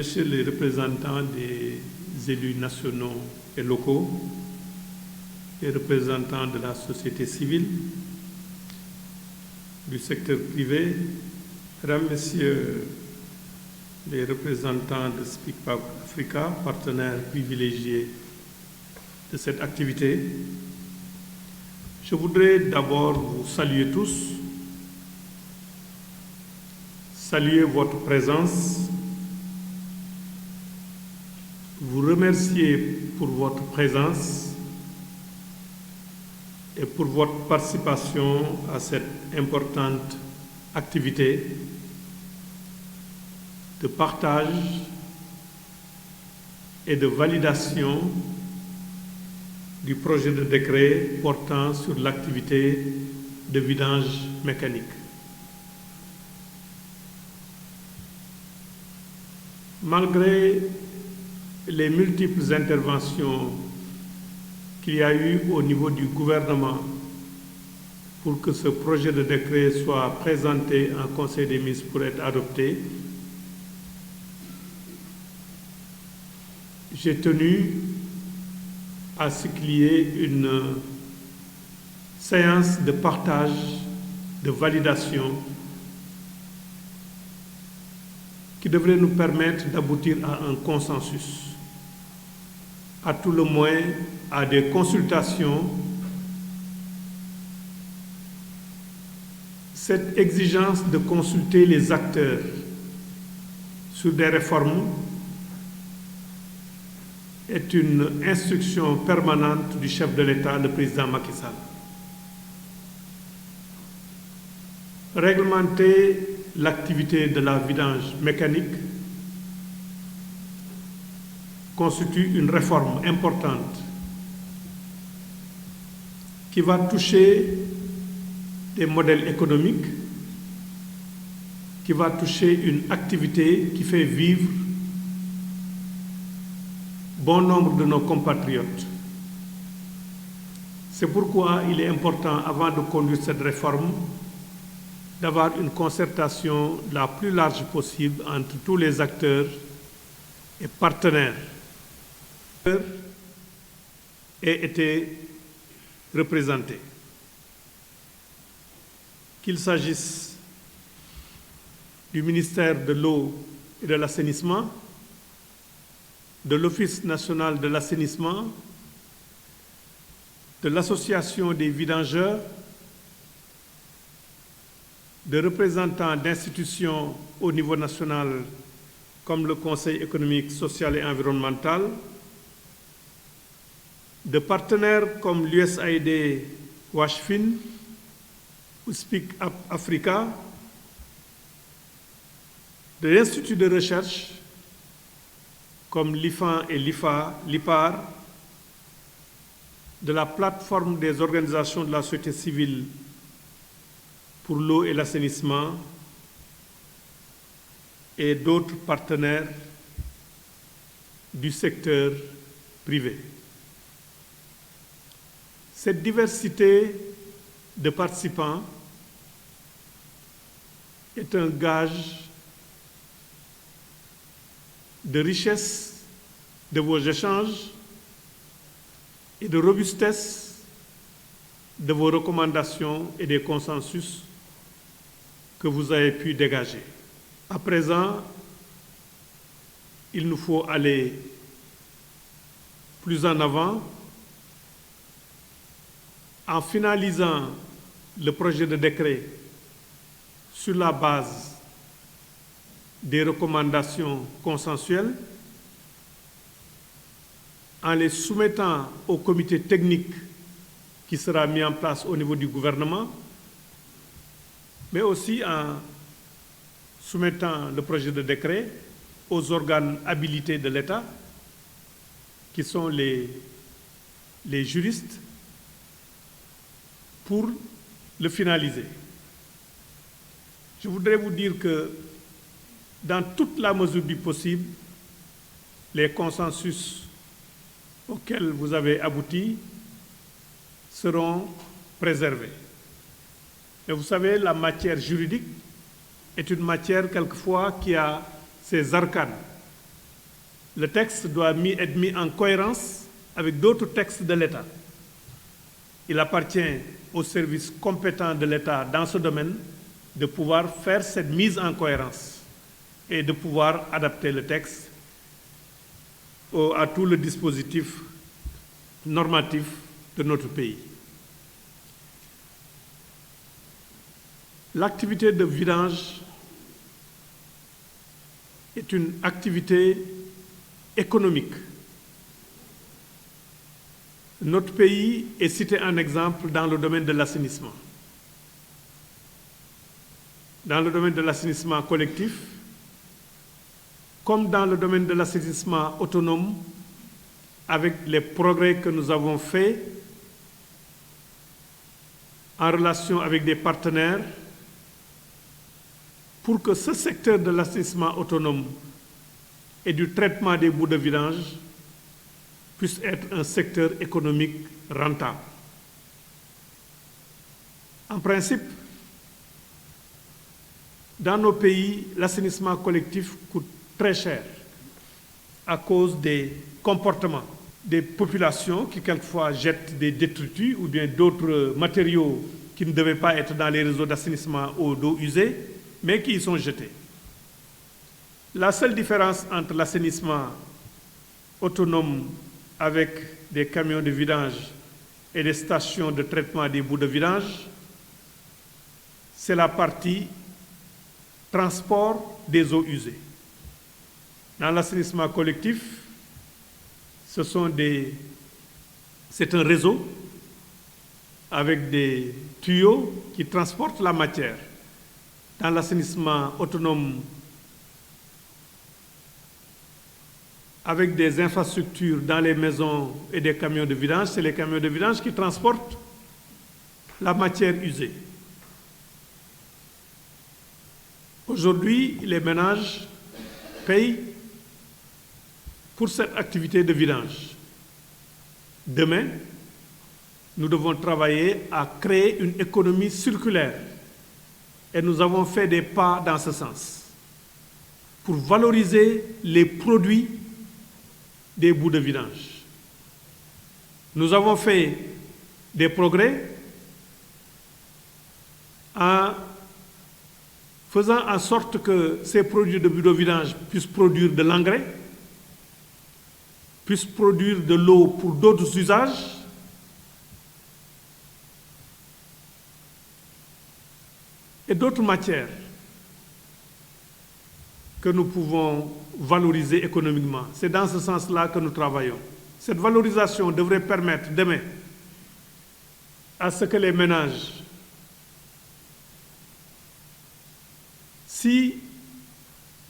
Messieurs les représentants des élus nationaux et locaux, les représentants de la société civile, du secteur privé, Mesdames, Messieurs les représentants de Speak Africa, partenaires privilégiés de cette activité, je voudrais d'abord vous saluer tous, saluer votre présence, vous remercier pour votre présence et pour votre participation à cette importante activité de partage et de validation du projet de décret portant sur l'activité de vidange mécanique. Malgré les multiples interventions qu'il y a eu au niveau du gouvernement pour que ce projet de décret soit présenté en Conseil des ministres pour être adopté, j'ai tenu à ce qu'il y ait une séance de partage, de validation qui devrait nous permettre d'aboutir à un consensus, à tout le moins à des consultations. Cette exigence de consulter les acteurs sur des réformes est une instruction permanente du chef de l'État, le président Macky Sall. Réglementer l'activité de la vidange mécanique constitue une réforme importante qui va toucher des modèles économiques, qui va toucher une activité qui fait vivre bon nombre de nos compatriotes. C'est pourquoi il est important, avant de conduire cette réforme, d'avoir une concertation la plus large possible entre tous les acteurs et partenaires aient été représentés. Qu'il s'agisse du ministère de l'eau et de l'assainissement, de l'Office national de l'assainissement, de l'Association des vidangeurs, de représentants d'institutions au niveau national comme le Conseil économique, social et environnemental, de partenaires comme l'USAID WASHFIN ou Speak Africa, de l'Institut de recherche comme l'IFAN et l'IPAR, de la plateforme des organisations de la société civile pour l'eau et l'assainissement et d'autres partenaires du secteur privé. Cette diversité de participants est un gage de richesse de vos échanges et de robustesse de vos recommandations et des consensus que vous avez pu dégager. À présent, il nous faut aller plus en avant en finalisant le projet de décret sur la base des recommandations consensuelles, en les soumettant au comité technique qui sera mis en place au niveau du gouvernement, mais aussi en soumettant le projet de décret aux organes habilités de l'État, qui sont les juristes, pour le finaliser. Je voudrais vous dire que dans toute la mesure du possible, les consensus auxquels vous avez abouti seront préservés. Et vous savez, la matière juridique est une matière quelquefois qui a ses arcanes. le texte doit être mis en cohérence avec d'autres textes de l'État. Il appartient aux services compétents de l'État dans ce domaine de pouvoir faire cette mise en cohérence et de pouvoir adapter le texte à tout le dispositif normatif de notre pays. L'activité de vidange est une activité économique. Notre pays est cité en exemple dans le domaine de l'assainissement. Dans le domaine de l'assainissement collectif, comme dans le domaine de l'assainissement autonome, avec les progrès que nous avons faits en relation avec des partenaires pour que ce secteur de l'assainissement autonome et du traitement des boues de vidange puisse être un secteur économique rentable. En principe, dans nos pays, l'assainissement collectif coûte très cher à cause des comportements des populations qui quelquefois jettent des détritus ou bien d'autres matériaux qui ne devaient pas être dans les réseaux d'assainissement d'eau usée, mais qui y sont jetés. La seule différence entre l'assainissement autonome avec des camions de vidange et des stations de traitement des boues de vidange, c'est la partie transport des eaux usées. Dans l'assainissement collectif, c'est un réseau avec des tuyaux qui transportent la matière. Dans l'assainissement autonome, avec des infrastructures dans les maisons et des camions de vidange, c'est les camions de vidange qui transportent la matière usée. Aujourd'hui, les ménages payent pour cette activité de vidange. Demain, nous devons travailler à créer une économie circulaire. Et nous avons fait des pas dans ce sens pour valoriser les produits des boues de vidange. Nous avons fait des progrès en faisant en sorte que ces produits de boues de vidange puissent produire de l'engrais, puissent produire de l'eau pour d'autres usages, et d'autres matières que nous pouvons valoriser économiquement. C'est dans ce sens-là que nous travaillons. Cette valorisation devrait permettre demain à ce que les ménages, si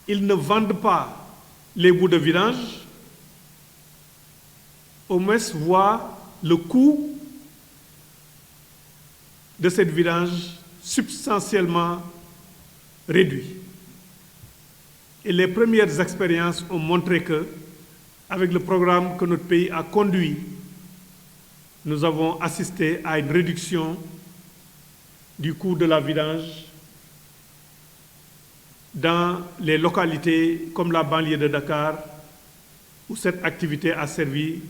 ils ne vendent pas les boues de vidange, au moins voient le coût de cette vidange substantiellement réduit. Et les premières expériences ont montré que, avec le programme que notre pays a conduit, nous avons assisté à une réduction du coût de la vidange dans les localités comme la banlieue de Dakar, où cette activité a servi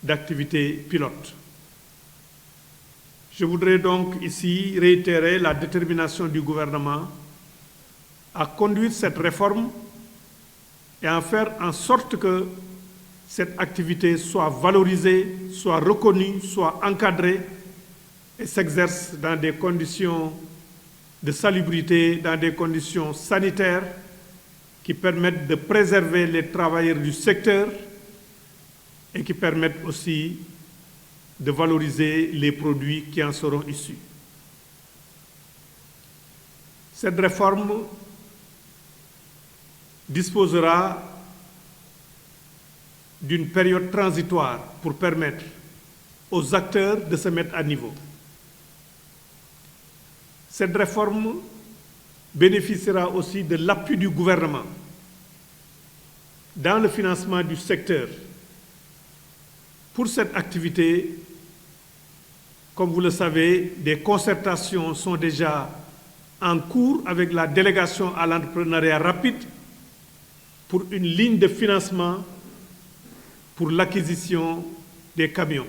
d'activité pilote. Je voudrais donc ici réitérer la détermination du gouvernement à conduire cette réforme et à faire en sorte que cette activité soit valorisée, soit reconnue, soit encadrée et s'exerce dans des conditions de salubrité, dans des conditions sanitaires qui permettent de préserver les travailleurs du secteur et qui permettent aussi de valoriser les produits qui en seront issus. Cette réforme disposera d'une période transitoire pour permettre aux acteurs de se mettre à niveau. Cette réforme bénéficiera aussi de l'appui du gouvernement dans le financement du secteur. Pour cette activité, comme vous le savez, des concertations sont déjà en cours avec la délégation à l'entrepreneuriat rapide pour une ligne de financement pour l'acquisition des camions.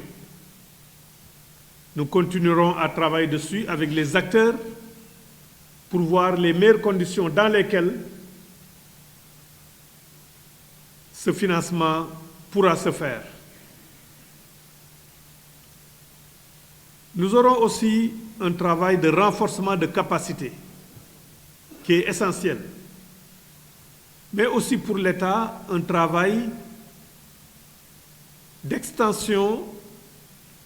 Nous continuerons à travailler dessus avec les acteurs pour voir les meilleures conditions dans lesquelles ce financement pourra se faire. Nous aurons aussi un travail de renforcement de capacité qui est essentiel, mais aussi pour l'État, un travail d'extension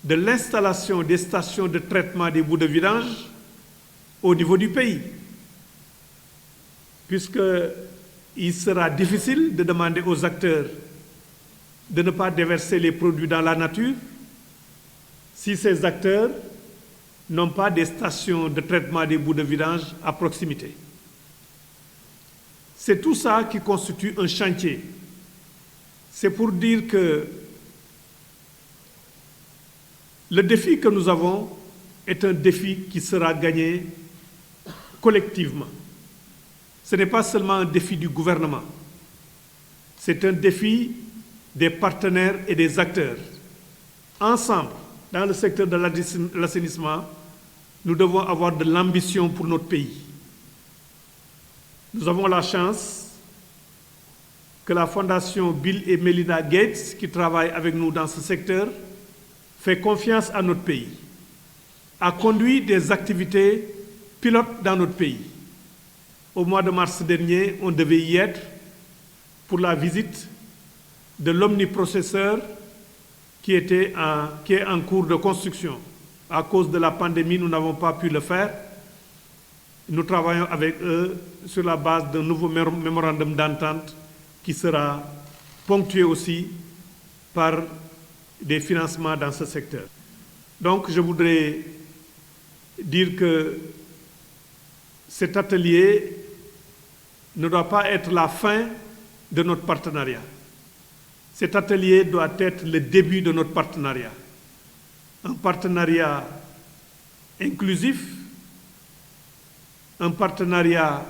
de l'installation des stations de traitement des boues de vidange au niveau du pays, puisqu'il sera difficile de demander aux acteurs de ne pas déverser les produits dans la nature si ces acteurs n'ont pas des stations de traitement des boues de vidange à proximité. C'est tout ça qui constitue un chantier. C'est pour dire que le défi que nous avons est un défi qui sera gagné collectivement. Ce n'est pas seulement un défi du gouvernement, c'est un défi des partenaires et des acteurs. Ensemble, dans le secteur de l'assainissement, nous devons avoir de l'ambition pour notre pays. Nous avons la chance que la Fondation Bill et Melinda Gates, qui travaille avec nous dans ce secteur, fait confiance à notre pays, a conduit des activités pilotes dans notre pays. Au mois de mars dernier, on devait y être pour la visite de l'omniprocesseur qui est en cours de construction. À cause de la pandémie, nous n'avons pas pu le faire. Nous travaillons avec eux sur la base d'un nouveau mémorandum d'entente qui sera ponctué aussi par des financements dans ce secteur. Donc, je voudrais dire que cet atelier ne doit pas être la fin de notre partenariat. Cet atelier doit être le début de notre partenariat. Un partenariat inclusif, un partenariat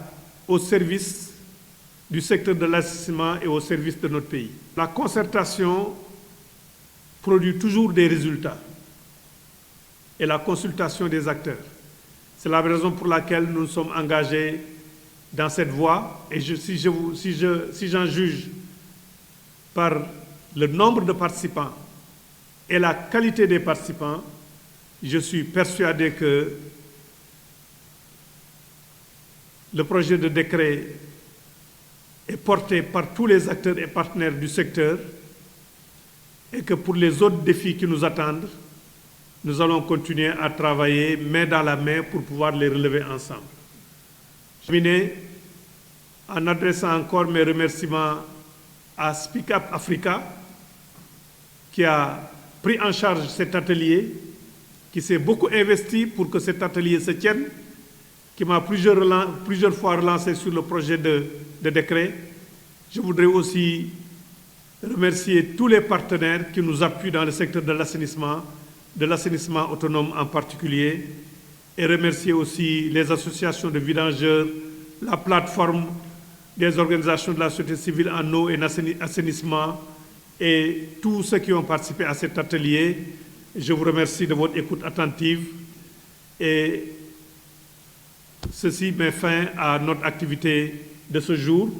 au service du secteur de l'assainissement et au service de notre pays. La concertation produit toujours des résultats et la consultation des acteurs. C'est la raison pour laquelle nous nous sommes engagés dans cette voie et si j'en juge par le nombre de participants et la qualité des participants, je suis persuadé que le projet de décret est porté par tous les acteurs et partenaires du secteur et que pour les autres défis qui nous attendent, nous allons continuer à travailler main dans la main pour pouvoir les relever ensemble. Je termine en adressant encore mes remerciements à Speak Up Africa qui a pris en charge cet atelier, qui s'est beaucoup investi pour que cet atelier se tienne, qui m'a plusieurs fois relancé sur le projet de décret. Je voudrais aussi remercier tous les partenaires qui nous appuient dans le secteur de l'assainissement autonome en particulier, et remercier aussi les associations de vidangeurs, la plateforme des organisations de la société civile en eau et assainissement, et tous ceux qui ont participé à cet atelier. Je vous remercie de votre écoute attentive et ceci met fin à notre activité de ce jour.